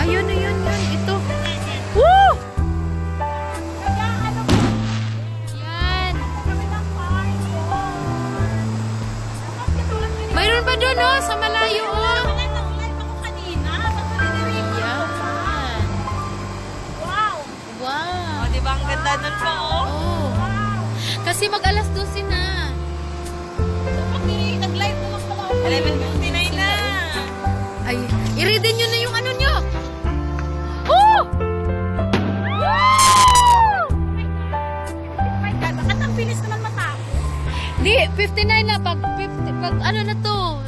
Ayun, ayun, yun. Ito. Woo! Yan. Mayroon ba doon, oh? Sa malayo, oh? Wow. Oh, di ba ang ganda nun po, oh? Oh. Kasi mag-alas 12 na. Nag-live mo lang pala ako. 11:59 na. Ay, i-ready nyo na yung ano nyo. Oh! Wow! Bakit ang bilis naman matapos? Di, 59 na. Pag ano na to,